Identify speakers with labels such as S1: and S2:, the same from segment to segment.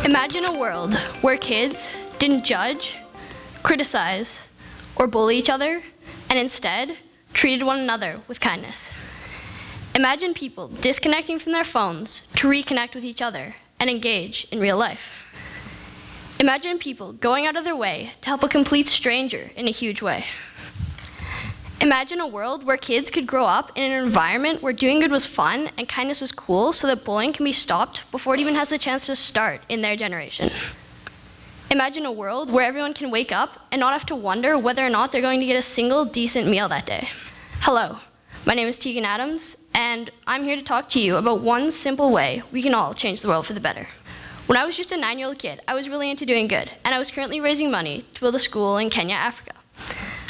S1: Imagine a world where kids didn't judge, criticize, or bully each other, and instead treated one another with kindness. Imagine people disconnecting from their phones to reconnect with each other and engage in real life. Imagine people going out of their way to help a complete stranger in a huge way. Imagine a world where kids could grow up in an environment where doing good was fun and kindness was cool, so that bullying can be stopped before it even has the chance to start in their generation. Imagine a world where everyone can wake up and not have to wonder whether or not they're going to get a single decent meal that day. Hello, my name is Teagan Adams, and I'm here to talk to you about one simple way we can all change the world for the better. When I was just a 9-year-old kid, I was really into doing good, and I was currently raising money to build a school in Kenya, Africa.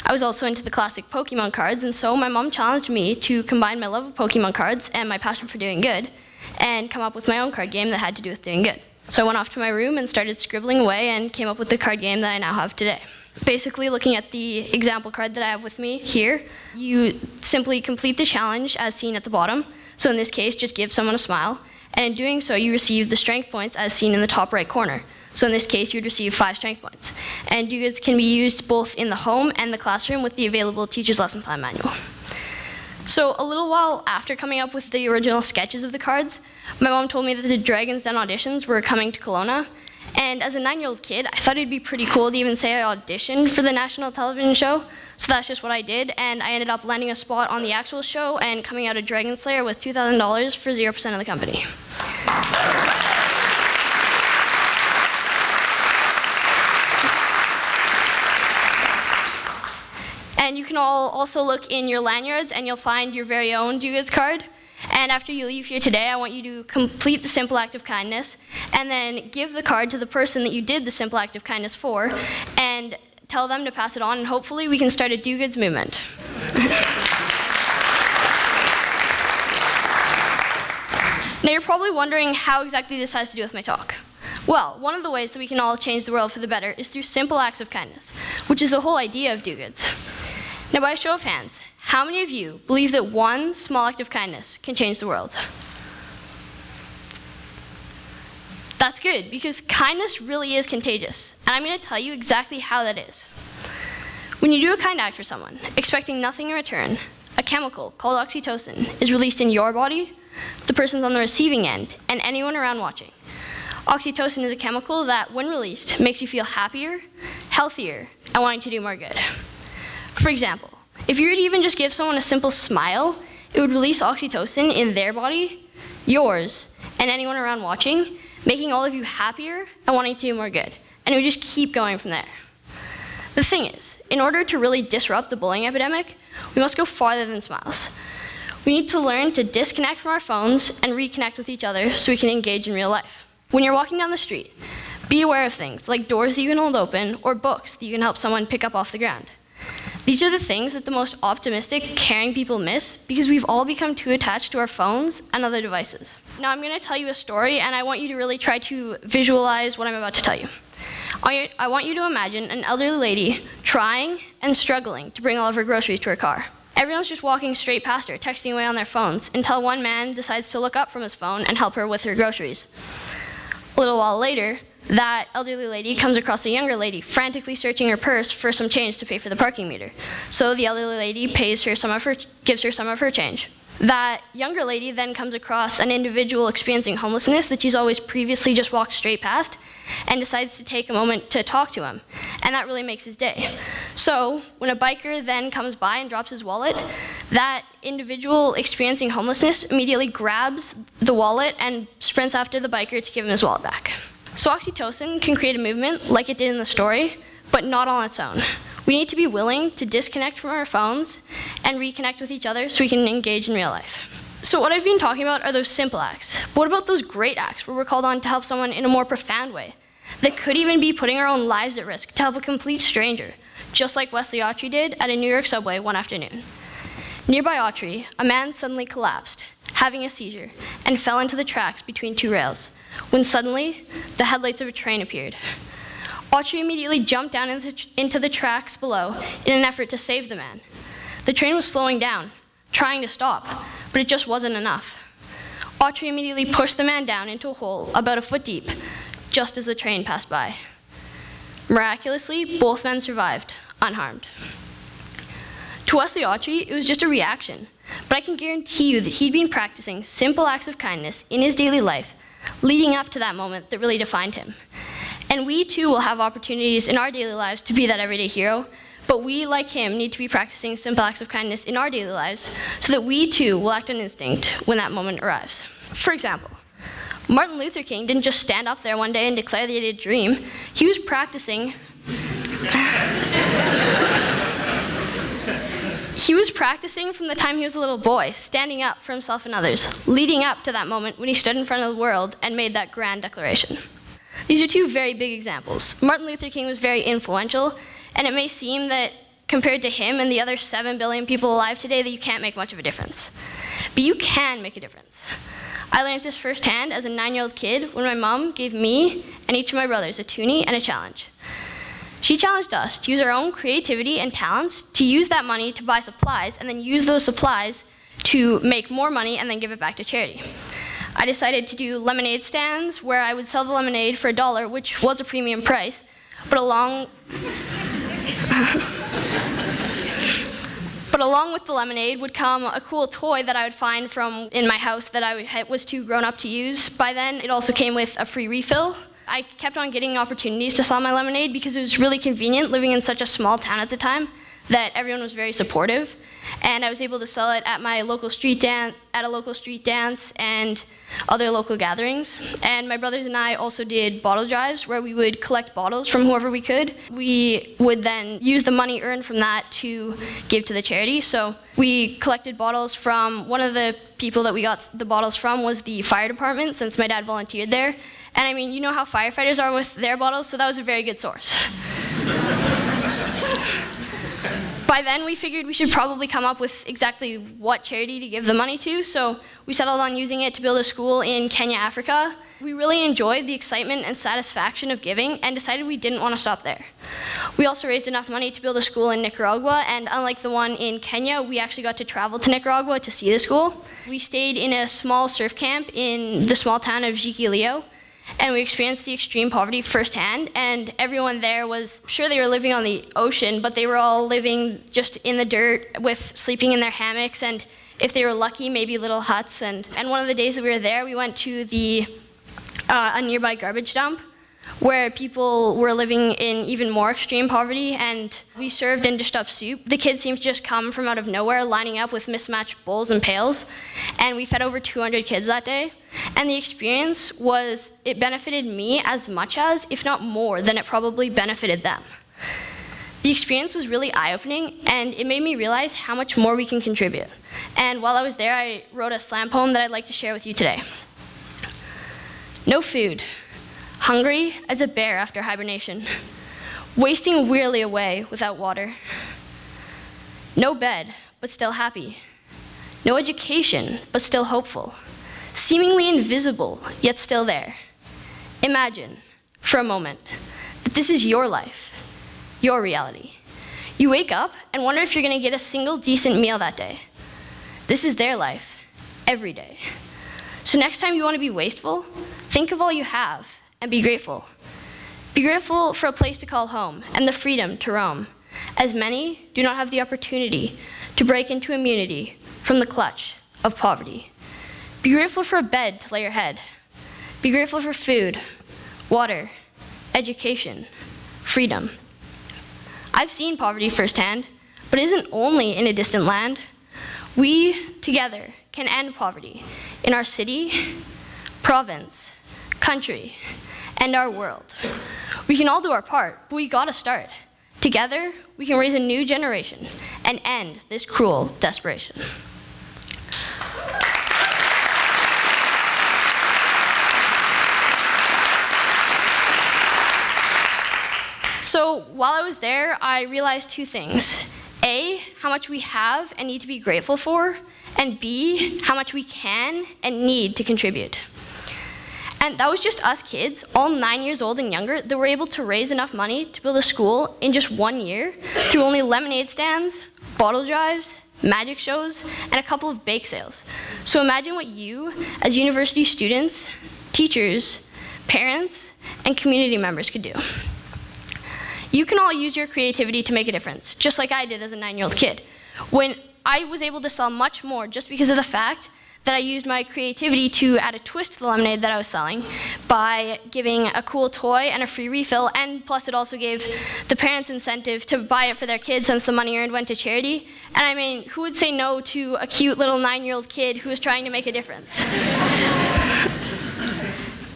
S1: I was also into the classic Pokemon cards, and so my mom challenged me to combine my love of Pokemon cards and my passion for doing good and come up with my own card game that had to do with doing good. So I went off to my room and started scribbling away and came up with the card game that I now have today. Basically, looking at the example card that I have with me here, you simply complete the challenge as seen at the bottom. So in this case, just give someone a smile, and in doing so, you receive the strength points as seen in the top right corner. So in this case, you'd receive 5 strength points. And DooGoods can be used both in the home and the classroom with the available teacher's lesson plan manual. So a little while after coming up with the original sketches of the cards, my mom told me that the Dragon's Den auditions were coming to Kelowna. And as a 9-year-old kid, I thought it'd be pretty cool to even say I auditioned for the national television show. So that's just what I did, and I ended up landing a spot on the actual show and coming out a Dragon Slayer with $2,000 for 0% of the company. And you can all also look in your lanyards and you'll find your very own DooGoods card. And after you leave here today, I want you to complete the simple act of kindness and then give the card to the person that you did the simple act of kindness for and tell them to pass it on, and hopefully we can start a DooGoods movement. Now you're probably wondering how exactly this has to do with my talk. Well, one of the ways that we can all change the world for the better is through simple acts of kindness, which is the whole idea of DooGoods. Now, by a show of hands, how many of you believe that one small act of kindness can change the world? That's good, because kindness really is contagious, and I'm going to tell you exactly how that is. When you do a kind act for someone, expecting nothing in return, a chemical called oxytocin is released in your body, the person's on the receiving end, and anyone around watching. Oxytocin is a chemical that, when released, makes you feel happier, healthier, and wanting to do more good. For example, if you were to even just give someone a simple smile, it would release oxytocin in their body, yours, and anyone around watching, making all of you happier and wanting to do more good. And it would just keep going from there. The thing is, in order to really disrupt the bullying epidemic, we must go farther than smiles. We need to learn to disconnect from our phones and reconnect with each other so we can engage in real life. When you're walking down the street, be aware of things like doors that you can hold open or books that you can help someone pick up off the ground. These are the things that the most optimistic, caring people miss because we've all become too attached to our phones and other devices. Now I'm going to tell you a story, and I want you to really try to visualize what I'm about to tell you. I want you to imagine an elderly lady trying and struggling to bring all of her groceries to her car. Everyone's just walking straight past her, texting away on their phones, until one man decides to look up from his phone and help her with her groceries. A little while later, that elderly lady comes across a younger lady frantically searching her purse for some change to pay for the parking meter. So the elderly lady gives her some of her change. That younger lady then comes across an individual experiencing homelessness that she's always previously just walked straight past and decides to take a moment to talk to him. And that really makes his day. So when a biker then comes by and drops his wallet, that individual experiencing homelessness immediately grabs the wallet and sprints after the biker to give him his wallet back. So oxytocin can create a movement like it did in the story, but not on its own. We need to be willing to disconnect from our phones and reconnect with each other so we can engage in real life. So what I've been talking about are those simple acts. But what about those great acts where we're called on to help someone in a more profound way that could even be putting our own lives at risk to help a complete stranger, just like Wesley Autry did at a New York subway one afternoon? Nearby Autry, a man suddenly collapsed, having a seizure, and fell into the tracks between 2 rails, when suddenly the headlights of a train appeared. Autry immediately jumped down into the tracks below in an effort to save the man. The train was slowing down, trying to stop, but it just wasn't enough. Autry immediately pushed the man down into a hole about a foot deep, just as the train passed by. Miraculously, both men survived, unharmed. To Wesley Autry, it was just a reaction, but I can guarantee you that he'd been practicing simple acts of kindness in his daily life leading up to that moment that really defined him. And we too will have opportunities in our daily lives to be that everyday hero, but we, like him, need to be practicing simple acts of kindness in our daily lives so that we too will act on instinct when that moment arrives. For example, Martin Luther King didn't just stand up there one day and declare that he had a dream. He was practicing He was practicing from the time he was a little boy, standing up for himself and others, leading up to that moment when he stood in front of the world and made that grand declaration. These are two very big examples. Martin Luther King was very influential, and it may seem that compared to him and the other 7 billion people alive today that you can't make much of a difference. But you can make a difference. I learned this firsthand as a 9-year-old kid when my mom gave me and each of my brothers a toonie and a challenge. She challenged us to use our own creativity and talents to use that money to buy supplies and then use those supplies to make more money and then give it back to charity. I decided to do lemonade stands where I would sell the lemonade for $1, which was a premium price, but along with the lemonade would come a cool toy that I would find from in my house that I was too grown up to use by then. It also came with a free refill. I kept on getting opportunities to sell my lemonade because it was really convenient living in such a small town at the time that everyone was very supportive. And I was able to sell it at my local street dance, and other local gatherings. And my brothers and I also did bottle drives where we would collect bottles from whoever we could. We would then use the money earned from that to give to the charity. So we collected bottles from, one of the people that we got the bottles from was the fire department, since my dad volunteered there. And I mean, you know how firefighters are with their bottles, so that was a very good source. By then, we figured we should probably come up with exactly what charity to give the money to, so we settled on using it to build a school in Kenya, Africa. We really enjoyed the excitement and satisfaction of giving and decided we didn't want to stop there. We also raised enough money to build a school in Nicaragua, and unlike the one in Kenya, we actually got to travel to Nicaragua to see the school. We stayed in a small surf camp in the small town of Jiquilillo, and we experienced the extreme poverty firsthand, and everyone there was sure they were living on the ocean, but they were all living just in the dirt with sleeping in their hammocks, and if they were lucky, maybe little huts. And one of the days that we were there, we went to a nearby garbage dump where people were living in even more extreme poverty, and we served and dished up soup. The kids seemed to just come from out of nowhere, lining up with mismatched bowls and pails, and we fed over 200 kids that day. And the experience was, it benefited me as much as, if not more, than it probably benefited them. The experience was really eye-opening, and it made me realize how much more we can contribute. And while I was there, I wrote a slam poem that I'd like to share with you today. No food, hungry as a bear after hibernation, wasting wearily away without water. No bed, but still happy. No education, but still hopeful. Seemingly invisible, yet still there. Imagine, for a moment, that this is your life, your reality. You wake up and wonder if you're going to get a single decent meal that day. This is their life, every day. So next time you want to be wasteful, think of all you have and be grateful. Be grateful for a place to call home and the freedom to roam, as many do not have the opportunity to break into immunity from the clutch of poverty. Be grateful for a bed to lay your head. Be grateful for food, water, education, freedom. I've seen poverty firsthand, but it isn't only in a distant land. We, together, can end poverty in our city, province, country, and our world. We can all do our part, but we gotta start. Together, we can raise a new generation and end this cruel desperation. So while I was there, I realized two things. A, how much we have and need to be grateful for, and B, how much we can and need to contribute. And that was just us kids, all 9 years old and younger, that were able to raise enough money to build a school in just 1 year through only lemonade stands, bottle drives, magic shows, and a couple of bake sales. So imagine what you, as university students, teachers, parents, and community members could do. You can all use your creativity to make a difference, just like I did as a 9-year-old kid, when I was able to sell much more just because of the fact that I used my creativity to add a twist to the lemonade that I was selling by giving a cool toy and a free refill, and plus it also gave the parents incentive to buy it for their kids since the money earned went to charity. And I mean, who would say no to a cute little 9-year-old kid who is trying to make a difference?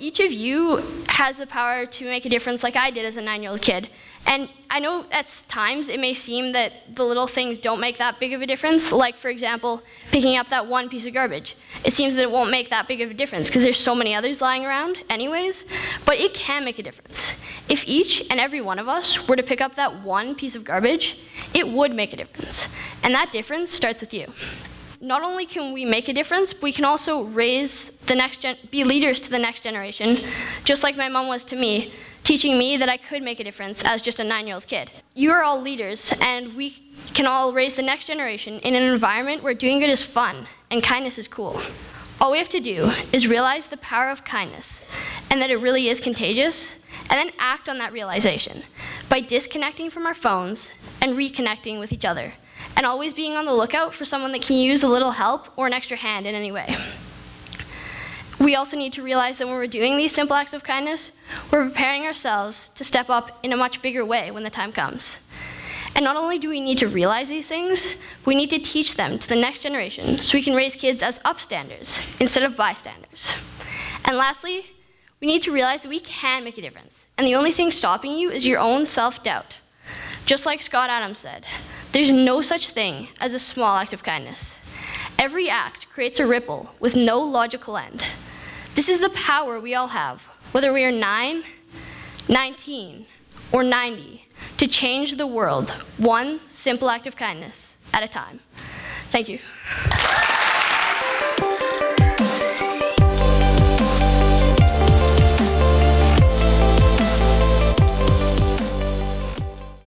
S1: Each of you has the power to make a difference like I did as a 9-year-old kid. And I know at times it may seem that the little things don't make that big of a difference, like, for example, picking up that one piece of garbage. It seems that it won't make that big of a difference because there's so many others lying around anyways, but it can make a difference. If each and every one of us were to pick up that one piece of garbage, it would make a difference. And that difference starts with you. Not only can we make a difference, but we can also raise the be leaders to the next generation, just like my mom was to me, teaching me that I could make a difference as just a 9-year-old kid. You are all leaders, and we can all raise the next generation in an environment where doing good is fun and kindness is cool. All we have to do is realize the power of kindness and that it really is contagious, and then act on that realization by disconnecting from our phones and reconnecting with each other, and always being on the lookout for someone that can use a little help or an extra hand in any way. We also need to realize that when we're doing these simple acts of kindness, we're preparing ourselves to step up in a much bigger way when the time comes. And not only do we need to realize these things, we need to teach them to the next generation so we can raise kids as upstanders instead of bystanders. And lastly, we need to realize that we can make a difference, and the only thing stopping you is your own self-doubt. Just like Teagan Adams said, there's no such thing as a small act of kindness. Every act creates a ripple with no logical end. This is the power we all have, whether we are 9, 19, or 90, to change the world one simple act of kindness at a time. Thank you.